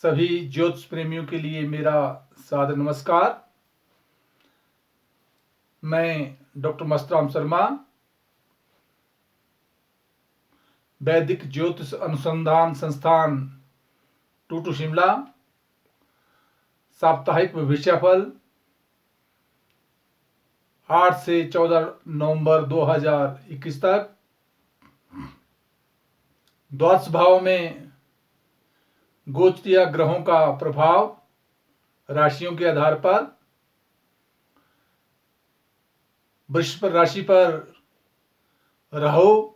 सभी ज्योतिष प्रेमियों के लिए मेरा सादर नमस्कार। मैं डॉक्टर मस्तराम शर्मा, वैदिक ज्योतिष अनुसंधान संस्थान टूटू शिमला, साप्ताहिक भविष्यफल 8 से 14 नवंबर 2021 तक। द्वादश भाव में गोचरीय ग्रहों का प्रभाव राशियों के आधार पर। वृषभ राशि पर राहु,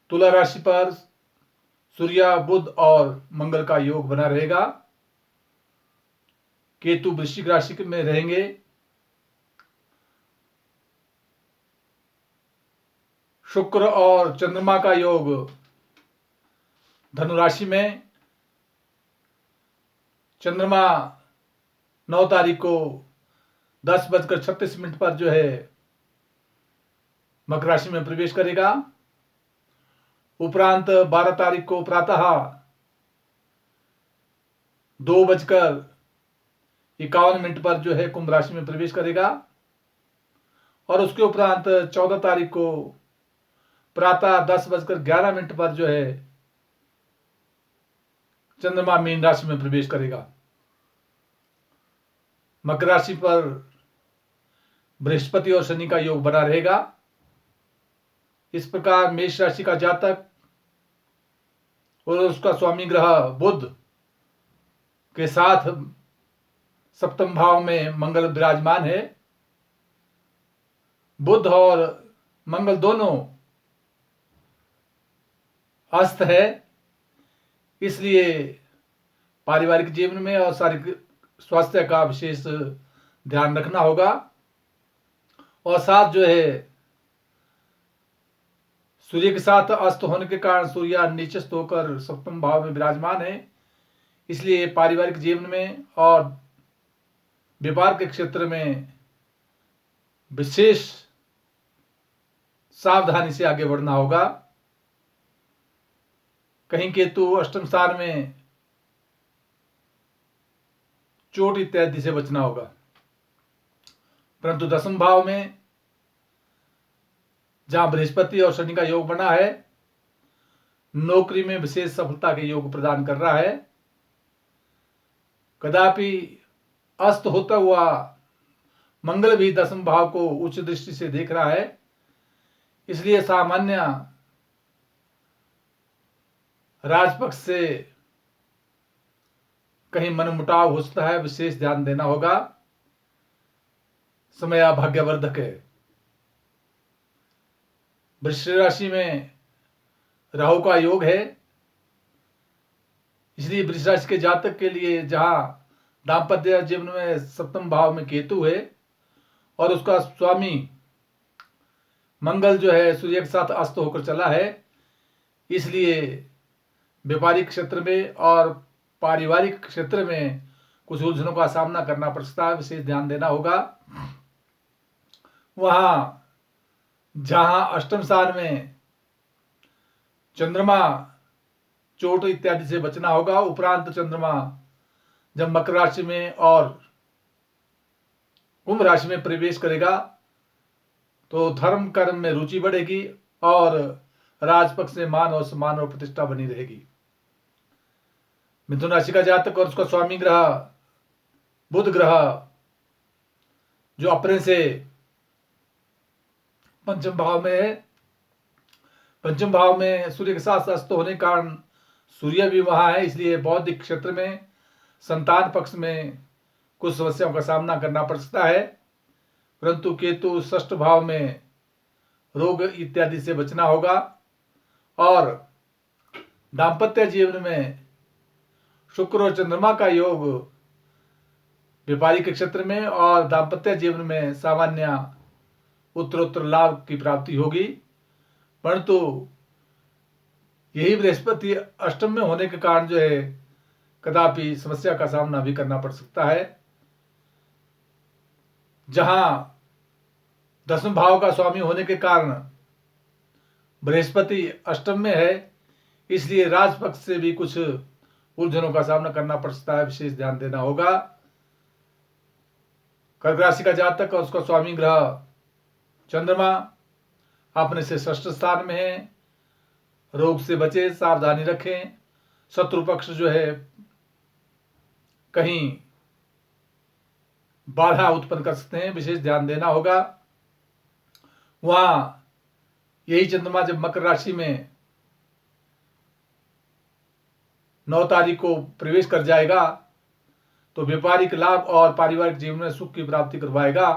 तुला राशि पर सूर्य, बुध और मंगल का योग बना रहेगा। केतु वृश्चिक राशि में रहेंगे। शुक्र और चंद्रमा का योग धनु राशि में। चंद्रमा 9 तारीख को 10:36 पर मकर राशि में प्रवेश करेगा। उपरांत 12 तारीख को प्रातः 2:51 पर कुंभ राशि में प्रवेश करेगा। और उसके उपरांत 14 तारीख को प्रातः 10:11 पर चंद्रमा मीन राशि में प्रवेश करेगा। मकर राशि पर बृहस्पति और शनि का योग बना रहेगा। इस प्रकार मेष राशि का जातक और उसका स्वामी ग्रह बुध के साथ सप्तम भाव में मंगल विराजमान है। बुध और मंगल दोनों अस्त है, इसलिए पारिवारिक जीवन में और शारीरिक स्वास्थ्य का विशेष ध्यान रखना होगा। और साथ सूर्य के साथ अस्त होने के कारण सूर्य नीचस्थ होकर सप्तम भाव में विराजमान है, इसलिए पारिवारिक जीवन में और व्यापार के क्षेत्र में विशेष सावधानी से आगे बढ़ना होगा। कहीं केतु अष्टम स्थान में चोट इत्यादि से बचना होगा। परंतु दसम भाव में जहां बृहस्पति और शनि का योग बना है, नौकरी में विशेष सफलता के योग प्रदान कर रहा है। कदापि अस्त होता हुआ मंगल भी दसम भाव को उच्च दृष्टि से देख रहा है, इसलिए सामान्य राजपक्ष से कहीं मनमुटाव हो सकता है, विशेष ध्यान देना होगा। समय अभाग्यवर्धक है। वृश्चिक राशि में राहु का योग है, इसलिए वृश्चिक राशि के जातक के लिए जहां दाम्पत्य जीवन में सप्तम भाव में केतु है और उसका स्वामी मंगल सूर्य के साथ अस्त होकर चला है, इसलिए व्यापारिक क्षेत्र में और पारिवारिक क्षेत्र में कुछ उलझनों का सामना करना पड़ सकता है, विशेष ध्यान देना होगा। वहां जहां अष्टम स्थान में चंद्रमा, चोट इत्यादि से बचना होगा। उपरांत चंद्रमा जब मकर राशि में और कुंभ राशि में प्रवेश करेगा तो धर्म कर्म में रुचि बढ़ेगी और राजपक्ष से मान और सम्मान और प्रतिष्ठा बनी रहेगी। मिथुन राशि का जातक और उसका स्वामी ग्रह बुध ग्रह जो अपने से पंचम भाव में है, पंचम भाव में सूर्य के साथ अस्त होने के कारण सूर्य भी वहां है, इसलिए बौद्धिक क्षेत्र में संतान पक्ष में कुछ समस्याओं का सामना करना पड़ सकता है। परंतु केतु षष्ठ भाव में रोग इत्यादि से बचना होगा। और दाम्पत्य जीवन में शुक्र और चंद्रमा का योग व्यापारिक क्षेत्र में और दाम्पत्य जीवन में सामान्य उत्तरोत्तर लाभ की प्राप्ति होगी। परंतु यही बृहस्पति अष्टम में होने के कारण कदापि समस्या का सामना भी करना पड़ सकता है। जहां दसम भाव का स्वामी होने के कारण बृहस्पति अष्टम में है, इसलिए राजपक्ष से भी कुछ उलझनों का सामना करना पड़ सकता है, विशेष ध्यान देना होगा। कर्क राशि का जातक और उसका स्वामी ग्रह चंद्रमा अपने से षष्ठ स्थान में है। रोग से बचे, सावधानी रखें। शत्रु पक्ष जो है कहीं बाधा उत्पन्न कर सकते हैं, विशेष ध्यान देना होगा। वहां यही चंद्रमा जब मकर राशि में 9 तारीख को प्रवेश कर जाएगा तो व्यापारिक लाभ और पारिवारिक जीवन में सुख की प्राप्ति करवाएगा।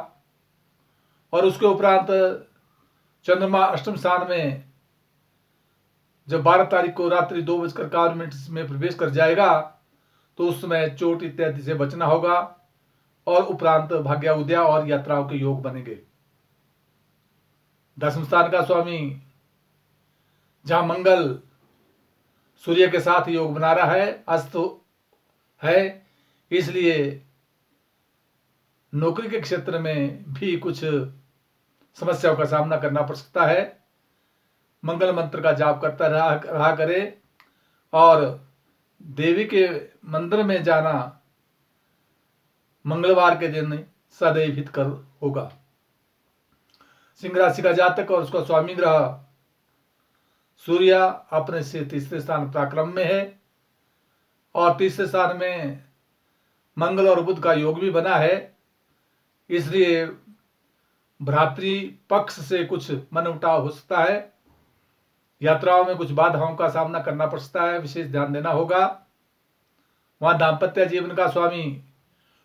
और उसके उपरांत चंद्रमा अष्टम स्थान में जब 12 तारीख को रात्रि 2:51 में प्रवेश कर जाएगा तो उस समय चोट इत्यादि से बचना होगा। और उपरांत भाग्योदय और यात्राओं के योग बनेंगे। दसम स्थान का स्वामी जहां मंगल सूर्य के साथ योग बना रहा है, अस्त है, इसलिए नौकरी के क्षेत्र में भी कुछ समस्याओं का सामना करना पड़ सकता है। मंगल मंत्र का जाप करता रहा करे और देवी के मंदिर में जाना मंगलवार के दिन सदैव हितकर होगा। सिंह राशि का जातक और उसका स्वामी ग्रह सूर्य अपने से तीसरे स्थान पराक्रम में है और तीसरे स्थान में मंगल और बुध का योग भी बना है। इसलिए भ्रातृ पक्ष से कुछ मनमुटाव हो सकता है। यात्राओं में कुछ बाधाओं का सामना करना पड़ सकता है, विशेष ध्यान देना होगा। वहां दाम्पत्य जीवन का स्वामी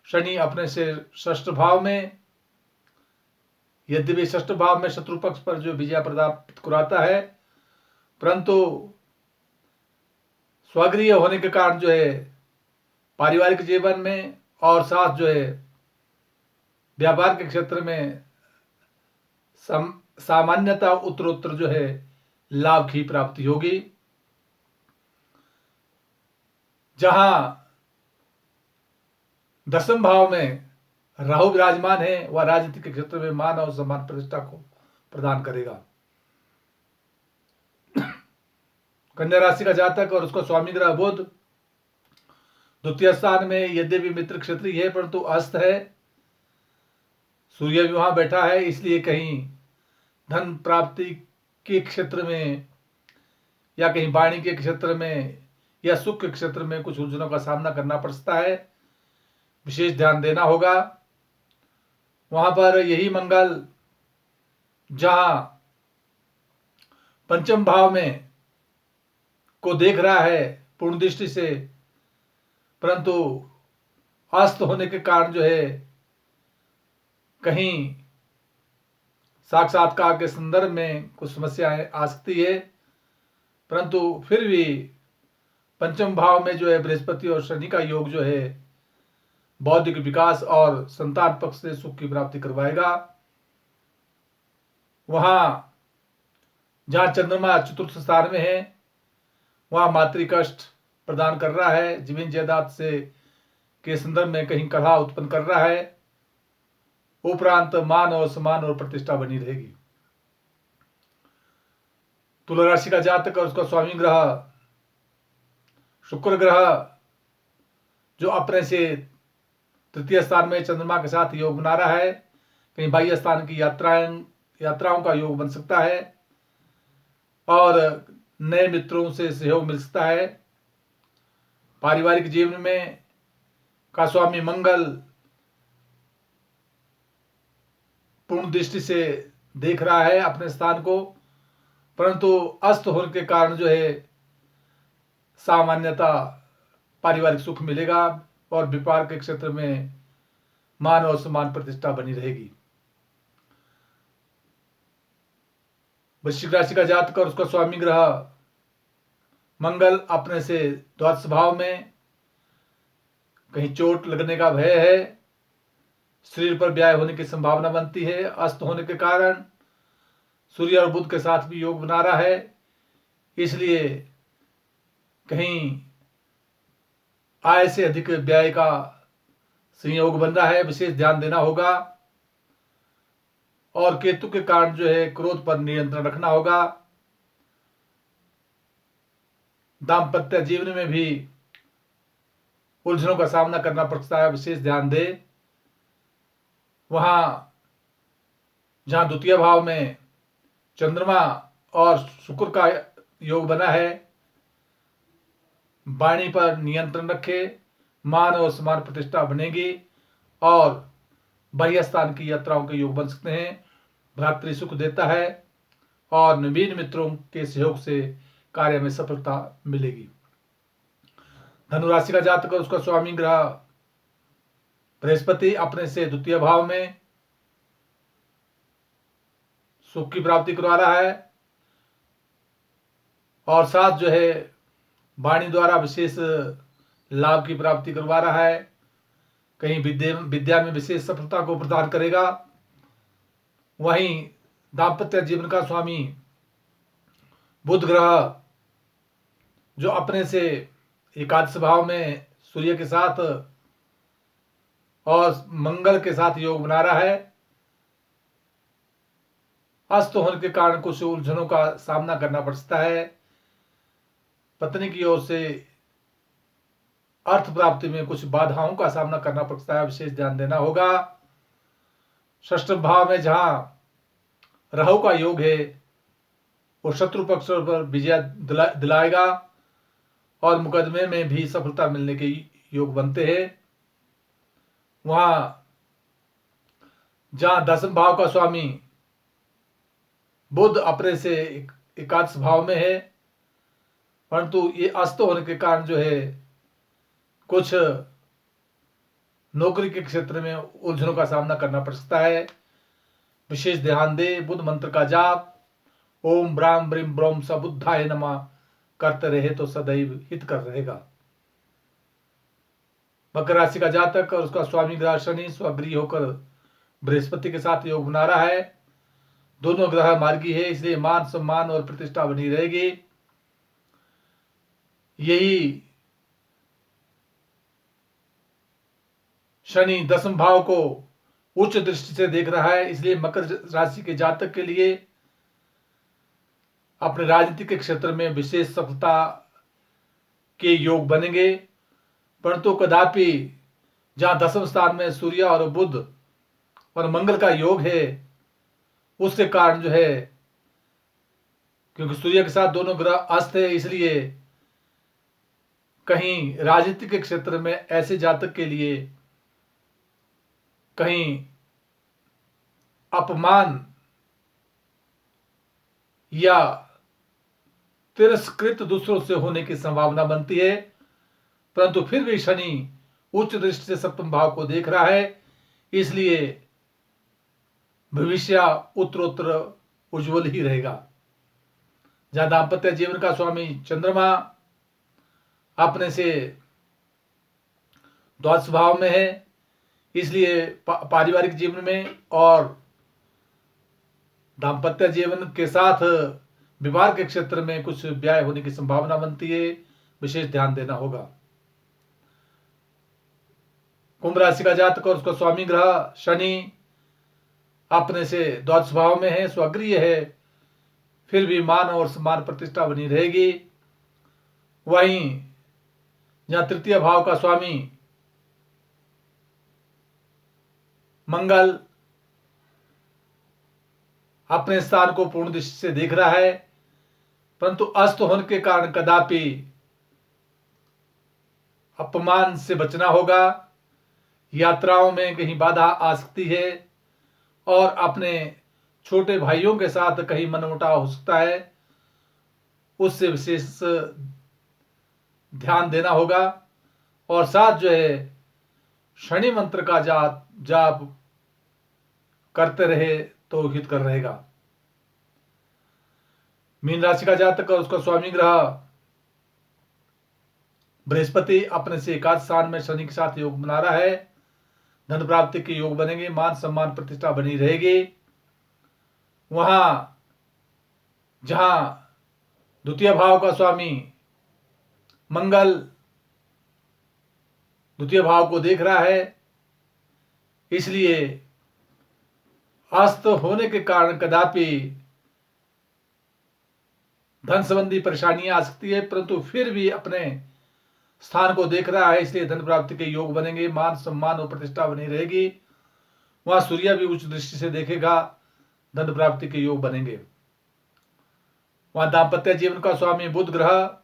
शनि अपने से षष्ठ भाव में, यद्यपि षष्ठ भाव में शत्रु पक्ष पर जो विजय प्राप्त कराता है, परंतु स्वगृह होने के कारण जो है पारिवारिक जीवन में और साथ जो है व्यापार के क्षेत्र में सामान्यतः उत्तरोत्तर जो है लाभ की प्राप्ति होगी। जहां दसम भाव में राहु विराजमान है वह राजनीति के क्षेत्र में मान और सम्मान प्रतिष्ठा को प्रदान करेगा। कन्या राशि का जातक और उसका स्वामी ग्रह बुध द्वितीय स्थान में, यद्यपि मित्र क्षेत्रीय है परंतु अस्त है। सूर्य भी वहां बैठा है, इसलिए कहीं धन प्राप्ति के क्षेत्र में या कहीं वाणी के क्षेत्र में या सुख के क्षेत्र में कुछ उलझनों का सामना करना पड़ सकता है, विशेष ध्यान देना होगा। वहां पर यही मंगल जहां पंचम भाव में को देख रहा है पूर्ण दृष्टि से, परंतु अस्त होने के कारण जो है कहीं साक्षात्कार के संदर्भ में कुछ समस्याएं आ सकती है, परंतु फिर भी पंचम भाव में जो है बृहस्पति और शनि का योग जो है बौद्धिक विकास और संतान पक्ष से सुख की प्राप्ति करवाएगा। वहां जहां चंद्रमा चतुर्थ स्थान में है वहां मातृ कष्ट प्रदान कर रहा है, जमीन जायदाद से के संदर्भ में कहीं कलह उत्पन्न कर रहा है। उपरांत मान और सम्मान और प्रतिष्ठा बनी रहेगी। तुला राशि का जातक और उसका स्वामी ग्रह शुक्र ग्रह जो अपने से तृतीय स्थान में चंद्रमा के साथ योग बना रहा है, कहीं बाह्य स्थान की यात्राओं का योग बन सकता है और नए मित्रों से सहयोग मिल सकता है। पारिवारिक जीवन में का स्वामी मंगल पूर्ण दृष्टि से देख रहा है अपने स्थान को, परंतु अस्त होने के कारण जो है सामान्यतः पारिवारिक सुख मिलेगा और व्यापार के क्षेत्र में मान और सम्मान प्रतिष्ठा बनी रहेगी। वृश्चिक राशि का जातक और उसका स्वामी ग्रह मंगल अपने से द्वादश भाव में, कहीं चोट लगने का भय है, शरीर पर व्याय होने की संभावना बनती है। अस्त होने के कारण सूर्य और बुध के साथ भी योग बना रहा है, इसलिए कहीं आय से अधिक व्यय का संयोग बन रहा है, विशेष ध्यान देना होगा। और केतु के कारण जो है क्रोध पर नियंत्रण रखना होगा। दाम्पत्य जीवन में भी उलझनों का सामना करना पड़ता है, विशेष ध्यान दे। वहां जहां द्वितीय भाव में चंद्रमा और शुक्र का योग बना है, वाणी पर नियंत्रण रखे, मान और समान प्रतिष्ठा बनेगी और बाह्य स्थान की यात्राओं के योग बन सकते हैं। भ्रातृ सुख देता है और नवीन मित्रों के सहयोग से कार्य में सफलता मिलेगी। धनु राशि का जातक और उसका स्वामी ग्रह बृहस्पति अपने से द्वितीय भाव में सुख की प्राप्ति करवा रहा है और साथ जो है वाणी द्वारा विशेष लाभ की प्राप्ति करवा रहा है। कहीं विद्या में विशेष सफलता को प्रदान करेगा। वहीं दाम्पत्य जीवन का स्वामी बुध ग्रह जो अपने से एकादश भाव में सूर्य के साथ और मंगल के साथ योग बना रहा है, अस्त होने के कारण कुछ उलझनों का सामना करना पड़ सकता है। पत्नी की ओर से अर्थ प्राप्ति में कुछ बाधाओं का सामना करना पड़ता है, विशेष ध्यान देना होगा। षष्ठ भाव में जहां राहु का योग है वो शत्रु पक्ष पर विजय दिलाएगा और मुकदमे में भी सफलता मिलने के योग बनते हैं। वहां जहां दसम भाव का स्वामी बुध अपने से एकादश भाव में है, परंतु ये अस्त होने के कारण जो है कुछ नौकरी के क्षेत्र में उलझनों का सामना करना पड़ सकता है। विशेष ध्यान दे। बुध मंत्र का जाप ओम ब्राम ब्रीम ब्रोम स बुद्धाय नमः करते रहे तो सदैव हित कर रहेगा। मकर राशि का जातक और उसका स्वामी ग्रह शनि स्वगृह होकर बृहस्पति के साथ योग बना रहा है। दोनों ग्रह मार्गी है, इसलिए मान सम्मान और प्रतिष्ठा बनी रहेगी। यही शनि दसम भाव को उच्च दृष्टि से देख रहा है, इसलिए मकर राशि के जातक के लिए अपने राजनीतिक के क्षेत्र में विशेष सफलता के योग बनेंगे। परंतु कदापि जहां दसम स्थान में सूर्य और बुध और मंगल का योग है, उसके कारण जो है, क्योंकि सूर्य के साथ दोनों ग्रह अस्त है, इसलिए कहीं राजनीति के क्षेत्र में ऐसे जातक के लिए कहीं अपमान या तिरस्कृत दूसरों से होने की संभावना बनती है। परंतु फिर भी शनि उच्च दृष्टि से सप्तम भाव को देख रहा है, इसलिए भविष्य उत्तरोत्तर उज्जवल ही रहेगा। जहां दाम्पत्य जीवन का स्वामी चंद्रमा अपने से द्वादश भाव में है, इसलिए पारिवारिक जीवन में और दाम्पत्य जीवन के साथ विवाह के क्षेत्र में कुछ व्यय होने की संभावना बनती है, विशेष ध्यान देना होगा। कुंभ राशि का जातक और उसका स्वामी ग्रह शनि अपने से द्वादश भाव में है, स्वगृह है, फिर भी मान और सम्मान प्रतिष्ठा बनी रहेगी। वहीं जहां तृतीय भाव का स्वामी मंगल अपने स्थान को पूर्ण दृष्टि से देख रहा है, परंतु अस्त होने के कारण कदापि अपमान से बचना होगा। यात्राओं में कहीं बाधा आ सकती है और अपने छोटे भाइयों के साथ कहीं मनमुटाव हो सकता है, उससे विशेष ध्यान देना होगा। और साथ जो है शनि मंत्र का जाप करते रहे तो हित कर रहेगा। मीन राशि का जातक और उसका स्वामी ग्रह बृहस्पति अपने से एकादश स्थान में शनि के साथ योग बना रहा है। धन प्राप्ति के योग बनेंगे, मान सम्मान प्रतिष्ठा बनी रहेगी। वहां जहां द्वितीय भाव का स्वामी मंगल द्वितीय भाव को देख रहा है, इसलिए अस्त होने के कारण कदापि धन संबंधी परेशानियां आ सकती है, परंतु फिर भी अपने स्थान को देख रहा है, इसलिए धन प्राप्ति के योग बनेंगे, मान सम्मान और प्रतिष्ठा बनी रहेगी। वहां सूर्य भी उच्च दृष्टि से देखेगा, धन प्राप्ति के योग बनेंगे। वहां दाम्पत्य जीवन का स्वामी बुध ग्रह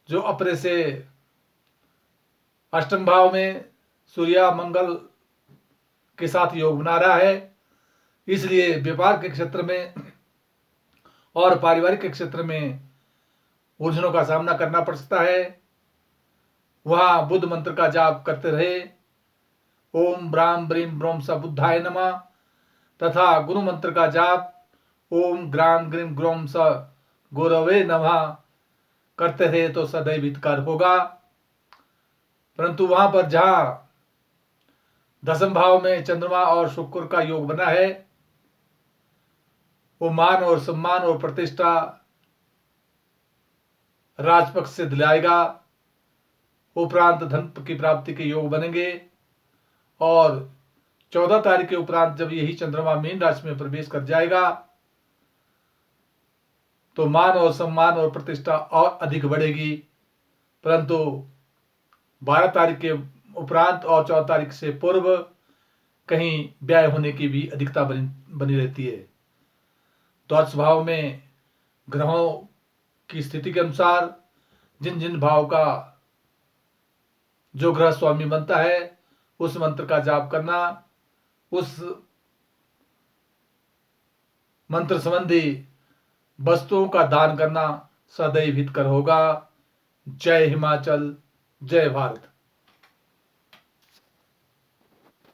जो अपने से अष्टम भाव में सूर्य मंगल के साथ योग बना रहा है, इसलिए व्यापार के क्षेत्र में और पारिवारिक के क्षेत्र में उलझनों का सामना करना पड़ सकता है। वहां बुद्ध मंत्र का जाप करते रहे, ओम ब्राम ब्रीम ब्रोम स बुद्धाय नमः, तथा गुरु मंत्र का जाप ओम ग्राम ग्रीम ग्रोम स गौरवे नमः करते रहे तो सदैव हितकार होगा। परंतु वहां पर जहां दसम भाव में चंद्रमा और शुक्र का योग बना है, वो मान और सम्मान और प्रतिष्ठा राजपक्ष से दिलाएगा। उपरांत धन की प्राप्ति के योग बनेंगे और 14 तारीख के उपरांत जब यही चंद्रमा मीन राशि में प्रवेश कर जाएगा तो मान और सम्मान और प्रतिष्ठा और अधिक बढ़ेगी। परंतु 12 तारीख के उपरांत और 14 तारीख से पूर्व कहीं व्यय होने की भी अधिकता बनी रहती है। द्वादश भाव में ग्रहों की स्थिति के अनुसार जिन जिन भाव का जो ग्रह स्वामी बनता है उस मंत्र का जाप करना, उस मंत्र संबंधी वस्तुओं का दान करना सदैव हितकर होगा। जय हिमाचल, जय भारत।